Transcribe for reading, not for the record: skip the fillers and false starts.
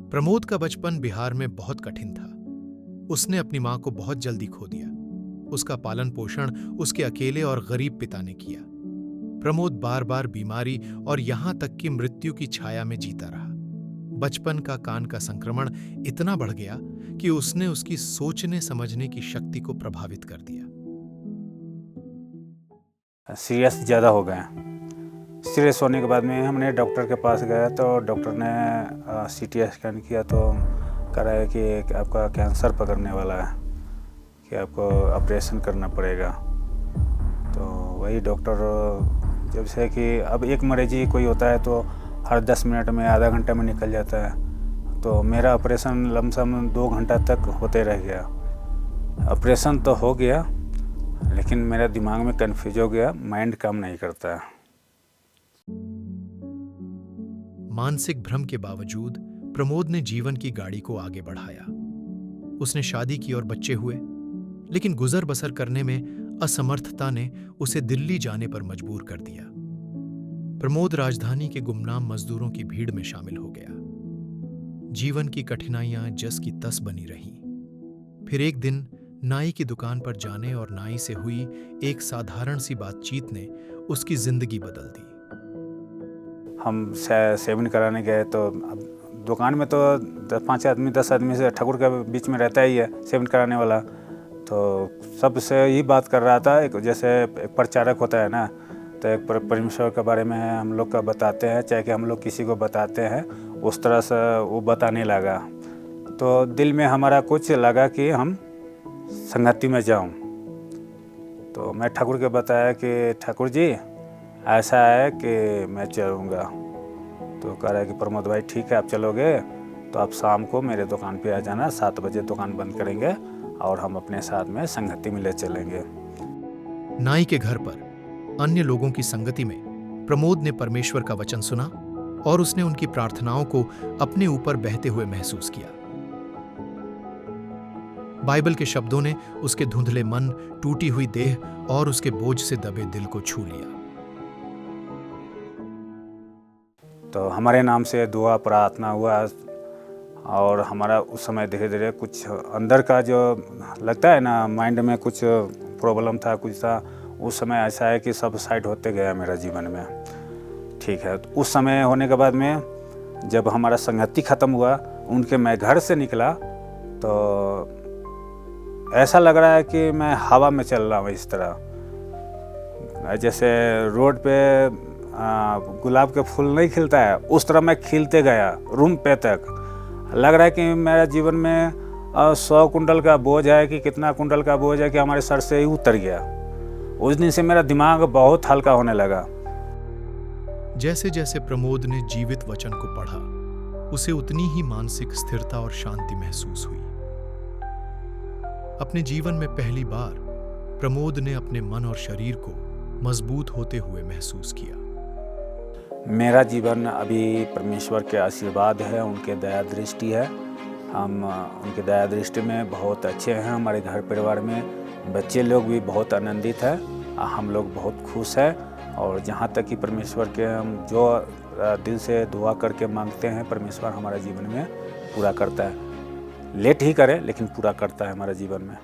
प्रमोद का बचपन बिहार में बहुत कठिन था। उसने अपनी मां को बहुत जल्दी खो दिया। उसका पालन पोषण उसके अकेले और गरीब पिता ने किया। प्रमोद बार बार बीमारी और यहां तक कि मृत्यु की छाया में जीता रहा। बचपन का कान का संक्रमण इतना बढ़ गया कि उसने उसकी सोचने समझने की शक्ति को प्रभावित कर दिया। सीरियस ज़्यादा हो गए। सीरियस होने के बाद में हमने डॉक्टर के पास गया तो डॉक्टर ने सीटी स्कैन किया तो कह रहा है कि आपका कैंसर पकड़ने वाला है, कि आपको ऑपरेशन करना पड़ेगा। तो वही डॉक्टर जब से कि अब एक मरीज ही कोई होता है तो हर 10 मिनट में आधा घंटा में निकल जाता है। तो मेरा ऑपरेशन लमसम 2 घंटा तक होते रह गया। ऑपरेशन तो हो गया लेकिन मेरा दिमाग में कन्फ्यूज हो गया, माइंड काम नहीं करता है। मानसिक भ्रम के बावजूद प्रमोद ने जीवन की गाड़ी को आगे बढ़ाया। उसने शादी की और बच्चे हुए, लेकिन गुजर बसर करने में असमर्थता ने उसे दिल्ली जाने पर मजबूर कर दिया। प्रमोद राजधानी के गुमनाम मजदूरों की भीड़ में शामिल हो गया। जीवन की कठिनाइयां जस की तस बनी रहीं। फिर एक दिन नाई की दुकान पर जाने और नाई से हुई एक साधारण सी बातचीत ने उसकी जिंदगी बदल दी। हम सेवन कराने गए तो अब दुकान में तो 5 आदमी 10 आदमी से ठाकुर के बीच में रहता ही है सेवन कराने वाला। तो सबसे यही बात कर रहा था, एक जैसे एक प्रचारक होता है ना, तो एक परमेश्वर के बारे में हम लोग का बताते हैं, चाहे कि हम लोग किसी को बताते हैं, उस तरह से वो बताने लगा। तो दिल में हमारा कुछ लगा कि हम संगति में जाऊं। तो मैं ठाकुर के बताया कि ठाकुर जी ऐसा है कि मैं चलूँगा। तो कह रहा है कि प्रमोद भाई ठीक है, आप चलोगे तो आप शाम को मेरे दुकान पे आ जाना, 7 बजे दुकान बंद करेंगे और हम अपने साथ में संगति में ले चलेंगे। नाई के घर पर अन्य लोगों की संगति में प्रमोद ने परमेश्वर का वचन सुना और उसने उनकी प्रार्थनाओं को अपने ऊपर बहते हुए महसूस किया। बाइबल के शब्दों ने उसके धुंधले मन, टूटी हुई देह और उसके बोझ से दबे दिल को छू लिया। तो हमारे नाम से दुआ प्रार्थना हुआ और हमारा उस समय धीरे धीरे कुछ अंदर का जो लगता है ना, माइंड में कुछ प्रॉब्लम था, कुछ था, उस समय ऐसा है कि सब साइड होते गया मेरा जीवन में। ठीक है, तो उस समय होने के बाद में जब हमारा संगति ख़त्म हुआ, उनके मैं घर से निकला तो ऐसा लग रहा है कि मैं हवा में चल रहा हूँ। इस तरह जैसे रोड पे गुलाब के फूल नहीं खिलता है, उस तरह मैं खिलते गया रूम पे तक। लग रहा है कि मेरा जीवन में 100 कुंटल का बोझ है कि कितना कुंटल का बोझ है कि हमारे सर से ही उतर गया। उस दिन से मेरा दिमाग बहुत हल्का होने लगा। जैसे जैसे प्रमोद ने जीवित वचन को पढ़ा, उसे उतनी ही मानसिक स्थिरता और शांति महसूस हुई। अपने जीवन में पहली बार प्रमोद ने अपने मन और शरीर को मजबूत होते हुए महसूस किया। मेरा जीवन अभी परमेश्वर के आशीर्वाद है, उनके दया दृष्टि है। हम उनके दया दृष्टि में बहुत अच्छे हैं। हमारे घर परिवार में बच्चे लोग भी बहुत आनंदित हैं, हम लोग बहुत खुश हैं। और जहाँ तक कि परमेश्वर के हम जो दिल से दुआ करके मांगते हैं, परमेश्वर हमारे जीवन में पूरा करता है। लेट ही करे लेकिन पूरा करता है हमारे जीवन में।